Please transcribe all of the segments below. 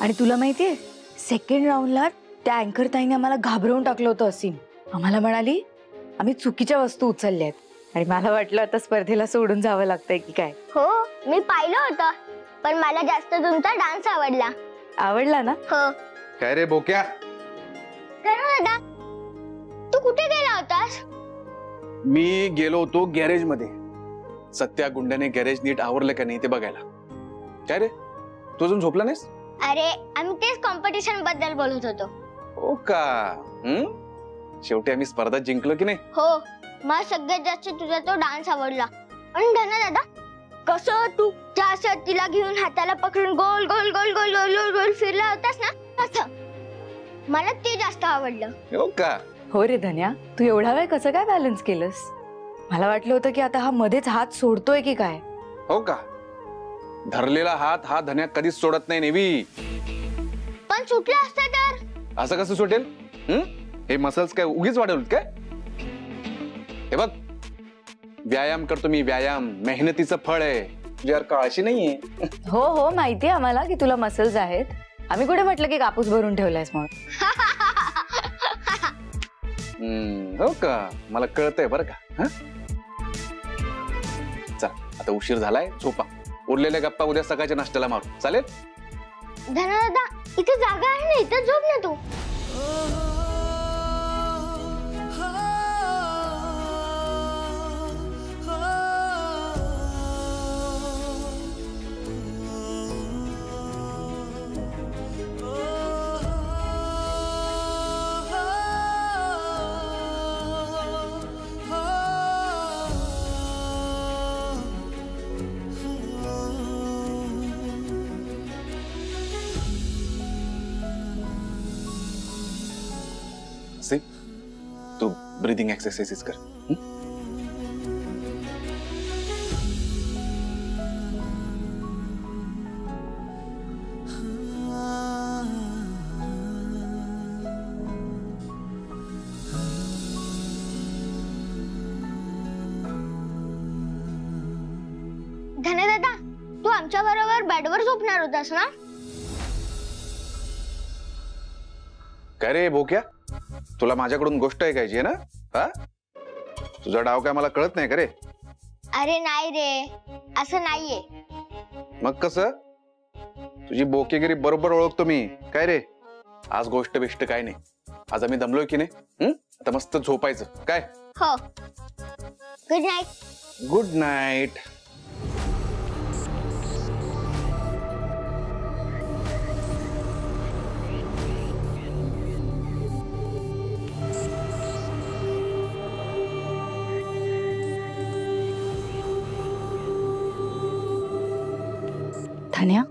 आणि तुला माहितीये सेकंड राऊंडला त्या अँकर ताईने आम्हाला घाबरवून टाकलं होतं. असीम आम्हाला म्हणाली आम्ही चुकीच्या वस्तू उचलल्या आहेत आणि मला वाटलं आता स्पर्धेला सोडून जावं लागतंय की काय. हो मी पाहिलं होतं, पण मला जास्त तुमचा डान्स आवडला. आवडला ना? हो. काय रे बोक्या? दादा तू कुठे गेला होतास? मी गेलो होतो गॅरेज मध्ये. सत्या गुंड्याने गॅरेज नीट आवरलं का नाही ते बघायला. काय रे तू अजून झोपला नाहीस? अरे आम्ही तेच कॉम्पिटिशन बद्दल बोलत होतो. हो का? शेवटी आम्ही स्पर्धा जिंकलो की नाही? हो मला सगळ्यात जास्त तुझा तो डान्स आवडला. पण धना दादा कसं तू त्या तिला घेऊन हाताला पकडून गोल गोल गोल गोल गोल गोल गोल फिरला होतास ना, तसं मला ते जास्त आवडलं. हो का? हो रे धन्या, तू एवढा वेळ कसं काय बॅलन्स केलंस? मला वाटलं होतं की आता हा मध्येच हात सोडतोय की काय. हो का? धरलेला हात हा धन्या कधीच सोडत नाही नेवी. पण सुटला असता तर? असं कसं सुटेल? हे मसल्स काय उगीच वाढवलं काय? हे बघ व्यायाम करतो मी, व्यायाम मेहनतीचं फळ आहे. यार काळशी नाहीये. हो हो माहितीये आम्हाला की तुला मसल्स आहेत. आम्ही कुठे म्हटलं की कापूस भरून ठेवलायस म्हणून. हो का? मला कळतंय बरं का. चल आता उशीर झालाय, झोपा. उरलेल्या गप्पा उद्या सकाळच्या नाश्त्याला मारू. चालेल? धना दादा इथे जागा आहे ना, इथं झोप ना तू. तू ब्रीदिंग एक्सरसाइजेस कर. धना दादा तू आमच्या बरोबर बेडवर झोपणार होतास ना? काय रे बोक्या, तुला माझ्याकडून गोष्ट ऐकायची आहे ना? हा तुझा डाव काय मला कळत नाही का रे? अरे नाही रे, असं नाहीये. मग कसं? तुझी बोकेगिरी बरोबर ओळखतो मी. काय रे आज गोष्ट बिष्ट काय नाही. आज आम्ही दमलोय की नाही? आता मस्त झोपायचं काय? हो. Good night. Good night. धन्या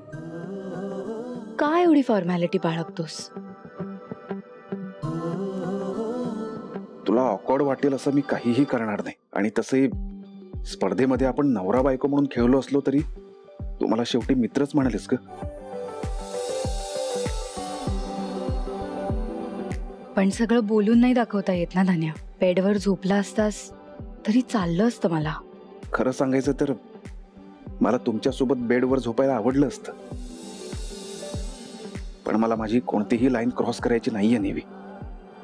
काय एवढी फॉर्मॅलिटी बाळगतोस? तुला ऑकवर्ड वाटेल असं मी काहीही करणार नाही. आणि तसंही स्पर्धेमध्ये आपण नवरा बायको म्हणून खेळलो असलो तरी तू मला शेवटी मित्रच म्हणालीस ग. पण सगळं बोलून नाही दाखवता येत ना धन्या. बेडवर झोपला असतास तरी चाललं असतं मला. खरं सांगायचं तर मला तुमच्यासोबत बेडवर झोपायला आवडलं असतं, पण मला माझी कोणतीही लाईन क्रॉस करायची नाहीये नेवी.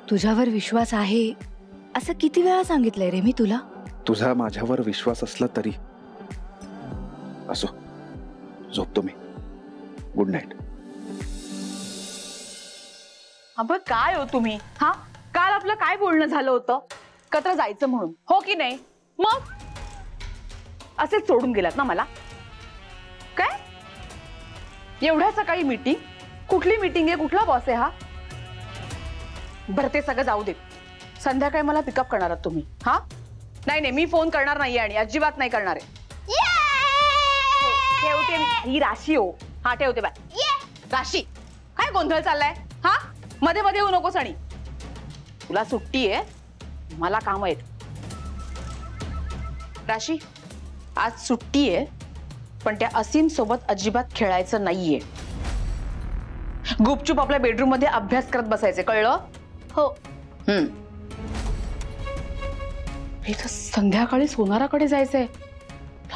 तुझ्यावर विश्वास आहे असं किती वेळा सांगितलंय रे मी तुला? तुझा माझ्यावर विश्वास असला तरी असो, झोपतो मी. Good night. अबे काय हो तुम्ही? हा काल आपलं काय बोलणं झालं होतं? एकत्र जायचं म्हणून, हो की नाही? मग असेच सोडून गेलात ना मला? काय एवढ्या सकाळी मीटिंग? कुठली मीटिंग आहे? कुठला बॉस आहे हा? बरं ते सगळं जाऊ दे. संध्याकाळी मला पिकअप करणार आहात तुम्ही? हा नाही नाही मी फोन करणार नाहीये आणि अजिबात नाही करणार आहे. ठेवते मी. ही राशी हो. हा ठेवते बाय. राशी काय गोंधळ चाललाय? हा मध्ये मध्ये येऊ नकोस. आणि तुला सुट्टी आहे, मला काम आहेत. राशी आज सुट्टी आहे, पण त्या असीम सोबत अजिबात खेळायचं नाहीये. गुपचूप आपल्या बेडरूम मध्ये अभ्यास करत बसायचे, कळलं? हो. इथं संध्याकाळी सोनाराकडे जायचंय.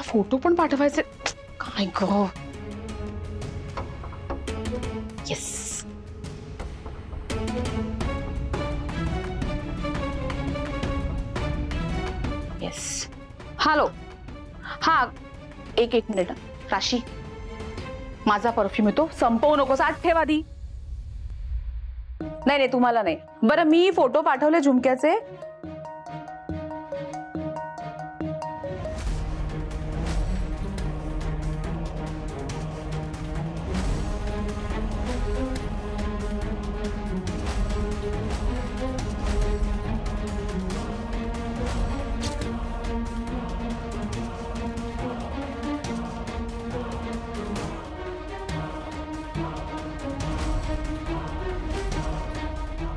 फोटो पण पाठवायचे. काय ग येस. येस. हॅलो. हा, एक मिनिट. राशी, माझा परफ्यूम येतो, संपवू नकोस, आत ठेव आधी. नाही नाही, तुम्हाला नाही. बरं, मी फोटो पाठवले झुमक्याचे.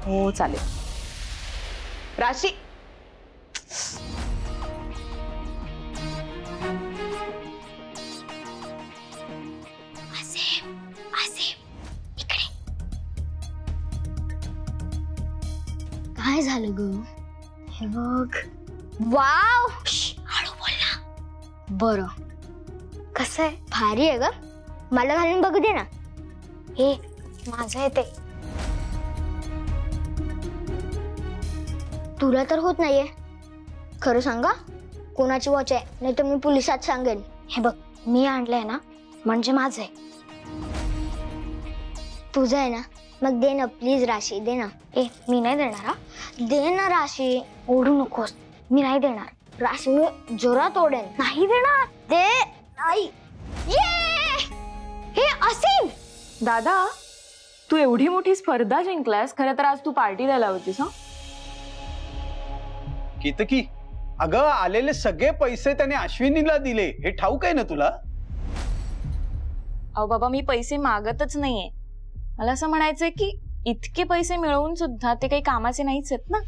हो चालेल. राशी, काय झालं ग? हे बघ. वाव, हळू बोल ना. बरं, कसं आहे? भारी आहे ग. मला घालून बघू दे ना. हे माझं आहे ते. तुला तर होत नाहीये. खरं सांगा, कोणाची वॉच आहे? नाही तर मी पोलिसात सांगेन. हे बघ, मी आणलंय ना, म्हणजे माझं आहे. तुझं आहे ना, मग दे ना प्लीज राशी, दे ना. ए, मी नाही देणार हा. दे ना राशी. ओढू नकोस, मी नाही देणार. राशी मी जोरात ओढेन. नाही देणार. दे. नाही. ये, हे असीम. दादा, तू एवढी मोठी स्पर्धा जिंकलास, खरं तर आज तू पार्टी द्यायला होतीस. हा, कितकी अगं, आलेले सगळे पैसे त्याने अश्विनीला दिले, हे ठाऊक आहे ना तुला? अहो बाबा, मी पैसे मागतच नाहीये. मला असं म्हणायचंय की इतके पैसे मिळवून सुद्धा ते काही कामाचे नाहीच आहेत ना.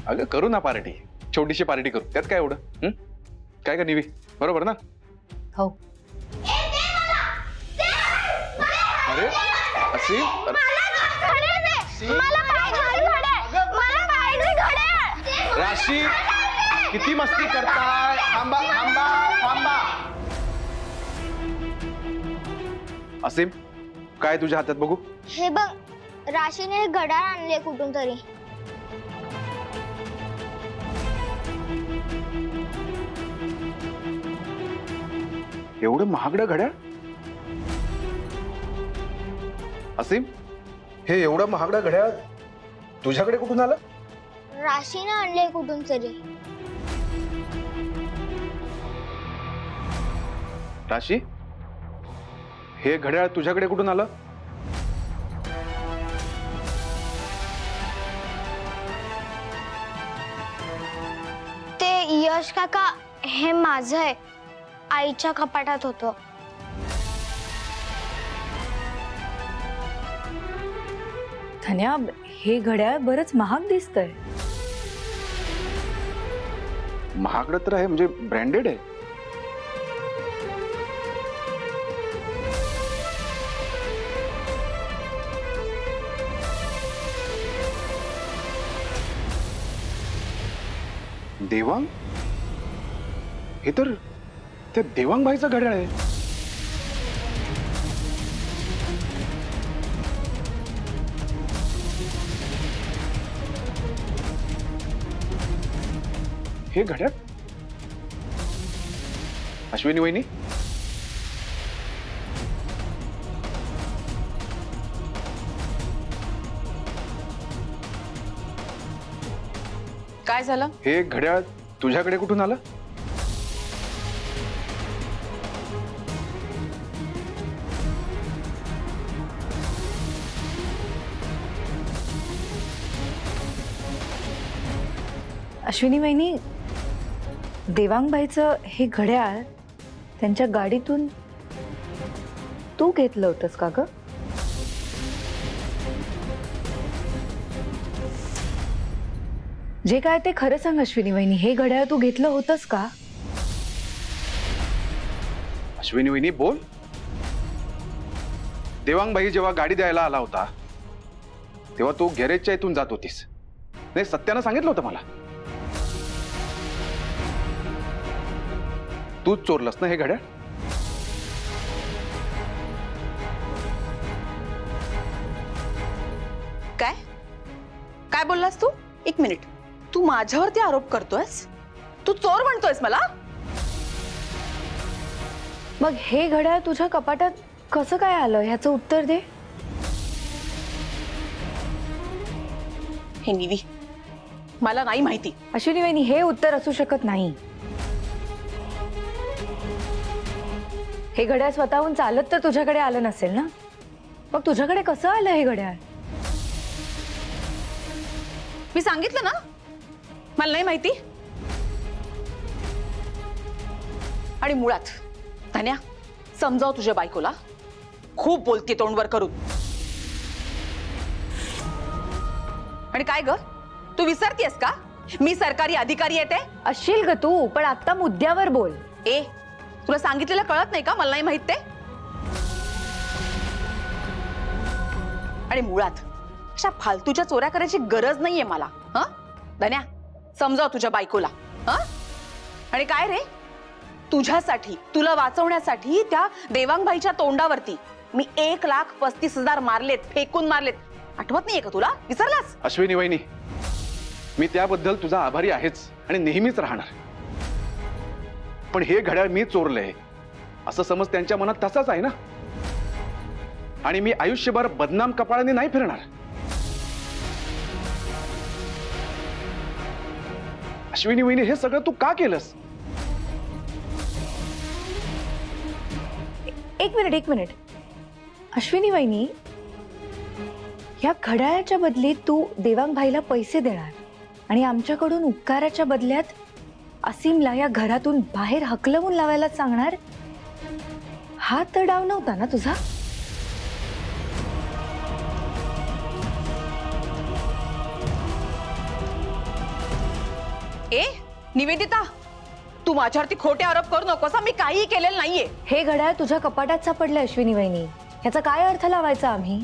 अगं करू ना पार्टी, छोटीशी पार्टी करू, त्यात काय एवढं? काय का निवी, बरोबर ना? हो. अरे असे राशी, किती मस्ती करताय? थांबा थांबा थांबा. असीम, काय तुझ्या हातात बघू? हे बघ, राशीने हे घड्याळ आणले कुठून तरी. एवढं महागडं घड्याळ? असीम, हे एवढं महागडं घड्याळ तुझ्याकडे कुठून आलं? राशीने आणले कुठून तरी. राशी, हे घड्याळ तुझ्याकडे कुठून आलं? ते यश काका, हे माझं आहे. आईच्या कपाटात होतं. धन्या, हे घड्याळ बरंच महाग दिसतंय. महागडं तर आहे, म्हणजे ब्रँडेड आहे. देवांग, हे तर त्या देवांग भाईचं घड्याळ आहे. हे घड्याळ अश्विनी वहिनी, काय झालं? हे घड्याळ तुझ्याकडे कुठून आलं? अश्विनी वहिनी, देवांगबाईचं हे घड्याळ त्यांच्या गाडीतून तू घेतलं होतंस का ग? जे काय ते खरं सांग अश्विनी वहिनी, हे घड्याळ तू घेतलं होतंस का? अश्विनी वहिनी बोल. देवांग भाई जेव्हा गाडी द्यायला आला होता तेव्हा तू गॅरेजच्या इथून जात होतीस. नाही, सत्यानं सांगितलं होतं मला. तूच चोरलंस ना हे घड्याळ? म्हणालास तू? एक मिनिट, तू माझ्यावरती आरोप करतोयस? तू चोर म्हणतोयस मला? मग हे घड्याळ तुझ्या कपाटात कसं काय आलं ह्याचं उत्तर दे. हे निवी, मला नाही माहिती. अश्विनी वहिनी, हे उत्तर असू शकत नाही. हे घड्याळ स्वतःहून चालत तर तुझ्याकडे आलं नसेल ना, मग तुझ्याकडे कसं आलं हे घड्याळ? मी सांगितलं ना, मला नाही माहिती. आणि मुळात धन्या, समजाव तुझ्या बायकोला, खूप बोलते तोंडवर करून. आणि काय ग, तू विसरतीयस का मी सरकारी अधिकारी येते? असशील ग तू, पण आता मुद्द्यावर बोल. ए, तुला सांगितलेलं कळत नाही का मला नाही माहित ते? आणि मुळात अशा फालतूच्या चोऱ्या करायची गरज नाहीये मला. हं धन्या, समजाव तुझ्या बायकोला. हं आणि काय रे, तुझ्यासाठी, तुला वाचवण्यासाठी त्या देवांगबाईच्या तोंडावरती मी 1,35,000 मारलेत, फेकून मारलेत. आठवत नाहीये का तुला? विसरलास? अश्विनी वहिनी, मी त्याबद्दल तुझा आभारी आहेच आणि नेहमीच राहणार. पण हे घड्याळ मी चोरलंय असं समज त्यांच्या मनात तसाच आहे ना, आणि मी आयुष्यभर बदनाम कपाळाने नाही फिरणार. अश्विनी वहिनी, हे सगळं तू का केलंस? एक मिनिट अश्विनी वहिनी, या घड्याळाच्या बदलीत तू देवांगभाईला पैसे देणार आणि आमच्याकडून उपकाराच्या बदल्यात असीमला या घरातून बाहेर हकलवून लावायला सांगणार, हा तर डाव नव्हता ना तुझा? ए निवेदिता, तू माझ्यावरती खोटे आरोप करू नकोस. मी काही केलेलं नाहीये. हे घड्याळ तुझ्या कपाटात सापडलं अश्विनी वहिनी, ह्याचा काय अर्थ लावायचा आम्ही?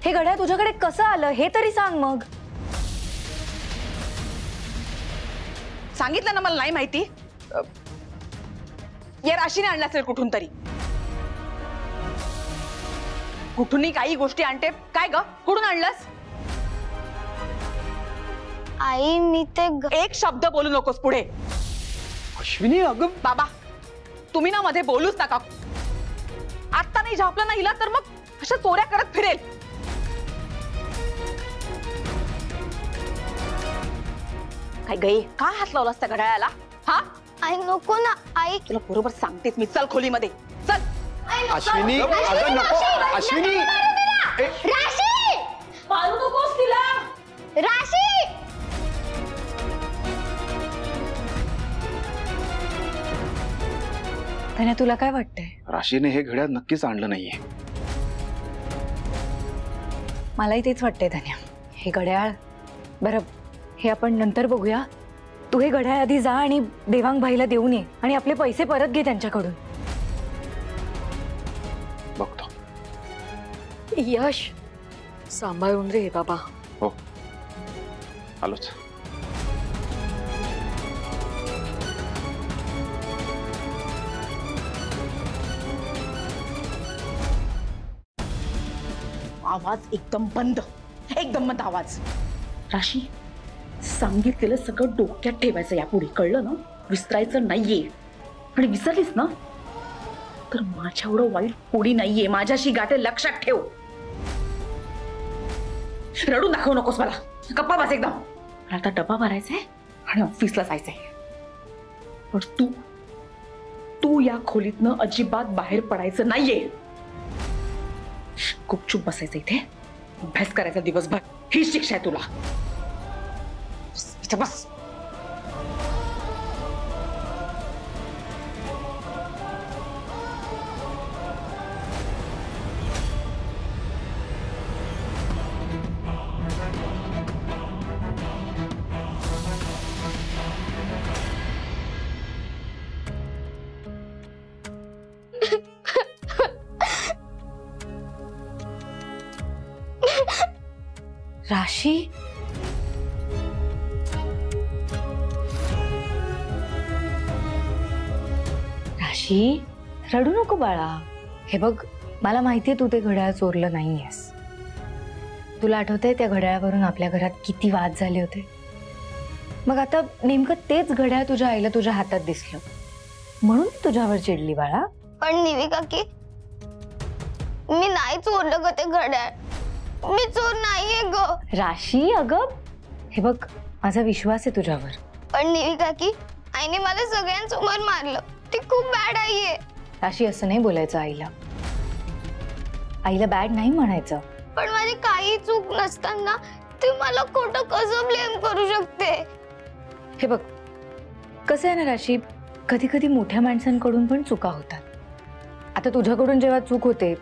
हे घड्याळ तुझ्याकडे कसं आलं हे तरी सांग. मग सांगितलं ना मला नाही माहिती. या राशीने आणलं असेल कुठून तरी. कुठूनही काही गोष्टी आणते काय ग? कुठून आणलंस? आई मी ते एक शब्द बोलू नकोस पुढे. अश्विनी अगं, बाबा तुम्ही ना मध्ये बोलूच नका. आत्ता नाही झापलं ना हिला तर मग अशा चोऱ्या करत फिरेल. काय गई, का हात लावलास त्या घड्याळाला? हा आई नको ना आई. तुला बरोबर सांगतेस मी. चल खोलीमध्ये चल. अश्विनी अगं नको. अश्विनी राशी, मारू नकोस तिला. राशी. धन्या, तुला काय वाटतंय? राशीने हे घड्याळ नक्कीच आणलं नाहीये. मलाही तेच वाटतंय धन्या. हे घड्याळ, बरं हे आपण नंतर बघूया. तू हे घड्याळ आधी जा आणि देवांगभाईला देऊन ये आणि आपले पैसे परत घे त्यांच्याकडून. बघतो. यश, सांभाळून रे बाबा. हो, आलोच. आवाज एकदम बंद, एकदम बंद आवाज. राशी, सांगितलेलं सगळं डोक्यात ठेवायचं यापुढे, कळलं ना? विसरायचं नाहीये. आणि विसरलीस ना तर माझ्या एवढं वाईट कोणी नाहीये. माझ्याशी गाठे लक्षात ठेव. रडून दाखवू नकोस मला. गप्पा बस एकदम. मला आता डबा भरायचाय आणि ऑफिसला जायचंय. पण तू या खोलीतनं अजिबात बाहेर पडायचं नाहीये. गुपचूप बसायचं इथे, अभ्यास करायचा दिवसभर. ही शिक्षा आहे तुला. इथे बस. राशी, राशी रडू नको बाळा. हे बघ, मला माहितीये तू ते घड्याळ चोरलं नाहीयेस, तुला आठवतंय त्या घड्याळावरून आपल्या घरात किती वाद झाले होते? मग आता नेमकं तेच घड्याळ तुझ्या आईला तुझ्या हातात दिसलं म्हणून ती तुझ्यावर चिडली बाळा. पण निवी काकी, मी नाही चोरलं ग ते घड्याळ. मी चोर नाहीये ग. राशी अगं, हे बघ माझा विश्वास आहे तुझ्यावर. पण निवी काकी, आईने मला सगळ्यांसमोर मारलं. ती खूप बॅड आई आहे. राशी असं नाही बोलायचं आईला. आईला बॅड नाही म्हणायचं. पण माझी काही चूक नसताना ती मला खोटं कसं ब्लेम करू शकते? हे बघ कसं आहे ना राशी, कधी कधी मोठ्या माणसांकडून पण चुका होतात. आता तुझ्याकडून जेव्हा चूक होते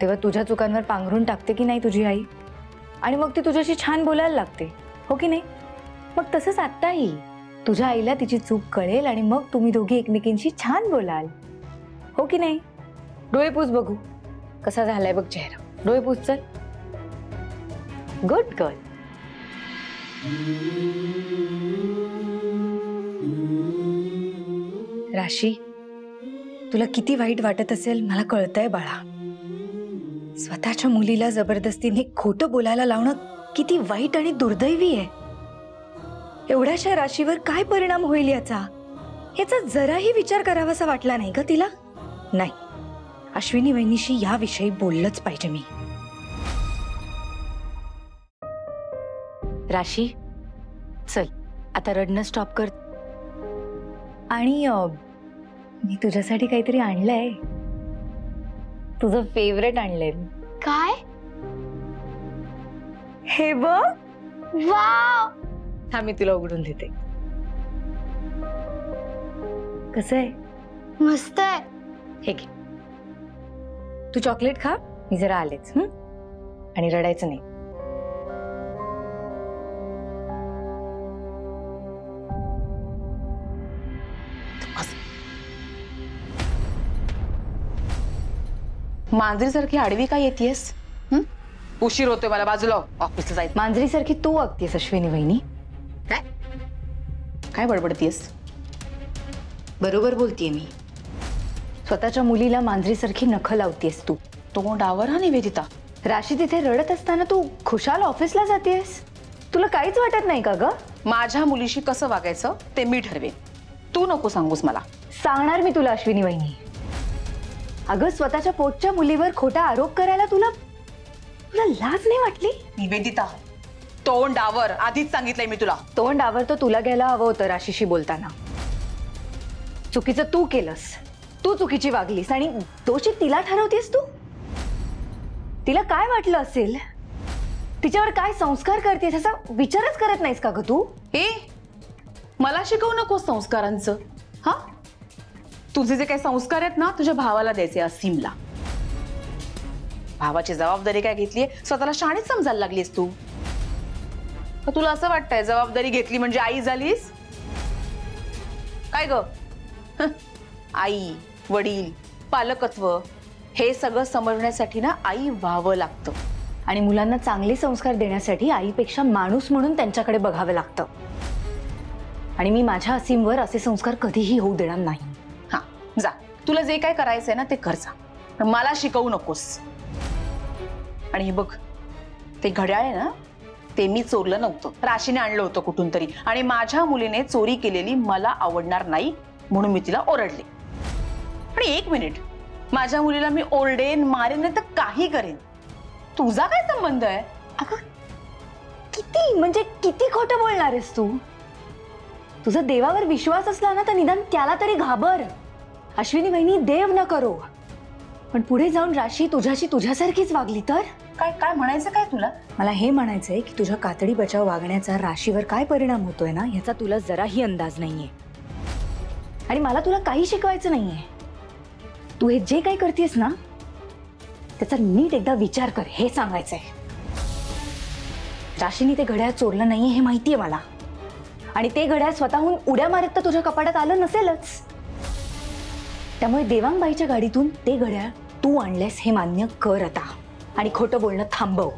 तेव्हा तुझ्या चुकांवर पांघरून टाकते की नाही तुझी आई, आणि मग ती तुझ्याशी छान बोलायला लागते, हो की नाही? मग तसंच आत्ताही तुझ्या आईला तिची चूक कळेल आणि मग तुम्ही दोघी एकमेकींशी छान बोलाल, हो की नाही? डोळे पुस बघू कसा झालाय बघ चेहरा. डोळे पुस चल. Good girl. राशी, तुला किती वाईट वाटत असेल मला कळतंय बाळा. स्वतःच्या मुलीला जबरदस्तीने खोटं बोलायला लावणं किती वाईट आणि दुर्दैवी आहे. एवढ्याशा राशीवर काय परिणाम होईल याचा जराही विचार करावासा वाटला नाही का तिला? नाही, अश्विनी वहिनीशी याविषयी बोललंच पाहिजे मी. राशी चल आता रडणं स्टॉप कर. आणि मी तुझ्यासाठी काहीतरी आणलंय. तुझं फेवरेट आणलंय. काय? हे बघ. वाव, हा मी तुला उघडून देते. कसं आहे? मस्त आहे. हे घे, तू चॉकलेट खा, मी जरा आलेच. आणि रडायचं नाही. मांजरीसारखी आडवी काय येतेस? उशीर होतोय मला, बाजूला ऑफिसला जायचं. मांजरीसारखी तू वागतेस अश्विनी वहिनी. काय काय बडबडतीयस? बरोबर बोलतीये मी. स्वतःच्या मुलीला मांजरीसारखी नखं लावतेस तू. तोंडावर हा निवेदिता. राशी तिथे रडत असताना तू खुशाल ऑफिसला जातेस. तुला काहीच वाटत नाही का ग? माझ्या मुलीशी कसं वागायचं ते मी ठरवेन, तू नको सांगूस मला. सांगणार मी तुला अश्विनी वहिनी. अगं स्वतःच्या पोटच्या मुलीवर खोटा आरोप करायला तुला लाज नाही वाटली? निवेदिता, तोंडावर आधीच सांगितलंय मी तुला. तोंडावर तर तुला घ्यायला हवं होतं राशीशी बोलताना. चुकीचं तू केलंस. तू चुकीची वागलीस आणि दोषी तिला ठरवतेस तू. तिला काय वाटलं असेल? तिच्यावर काय संस्कार करतेस असा विचारच करत नाहीस का ग तू? मला शिकवू नकोस संस्कारांचं. हा, तुझे जे काही संस्कार आहेत ना तुझ्या भावाला द्यायचे, असीमला. भावाची जबाबदारी काय घेतलीये, स्वतःला शाणीच समजायला लागलीस तू. तुला असं वाटतंय जबाबदारी घेतली म्हणजे आई झालीस? काय ग? आई, वडील, पालकत्व हे सगळं समजण्यासाठी ना आई व्हावं लागतं. आणि मुलांना चांगले संस्कार देण्यासाठी आईपेक्षा माणूस म्हणून त्यांच्याकडे बघावं लागतं. आणि मी माझ्या असीमवर असे संस्कार कधीही होऊ देणार नाही. हा, जा, तुला जे काय करायचंय ना ते कर जा, मला शिकवू नकोस. आणि हे बघ, ते घड्याळ आहे ना ते मी चोरलं नव्हतं, राशीने आणलं होतं कुठून तरी. आणि माझ्या मुलीने चोरी केलेली मला आवडणार नाही म्हणून मी तिला ओरडले. आणि एक मिनिट, माझ्या मुलीला मी ओरडेन, मारेन, नाही तर काही करेन. तुझा काय संबंध आहे? अगं किती खोटं बोलणार आहेस तू? तुझा देवावर विश्वास असला ना तर निदान त्याला तरी घाबर. अश्विनी वहिनी, देव न करो, पण पुढे जाऊन राशी तुझ्याशी तुझ्यासारखीच वागली तर? काय काय म्हणायचं काय तुला? मला हे म्हणायचंय की तुझ्या कातडी बचाव वागण्याचा राशीवर काय परिणाम होतोय ना याचा तुला जराही अंदाज नाहीये. आणि मला तुला काही शिकवायचं नाहीये. तू हे जे काही करतेस ना त्याचा नीट एकदा विचार कर, हे सांगायचंय. राशीने ते घड्याळ चोरलं नाहीये हे माहितीये मला. आणि ते घड्याळ स्वतःहून उड्या मारत तर तुझ्या कपाटात आलं नसेलच. त्यामुळे देवांगबाईच्या गाडीतून ते घड्याळ तू आणलेस हे मान्य कर आता आणि खोटं बोलणं थांबव.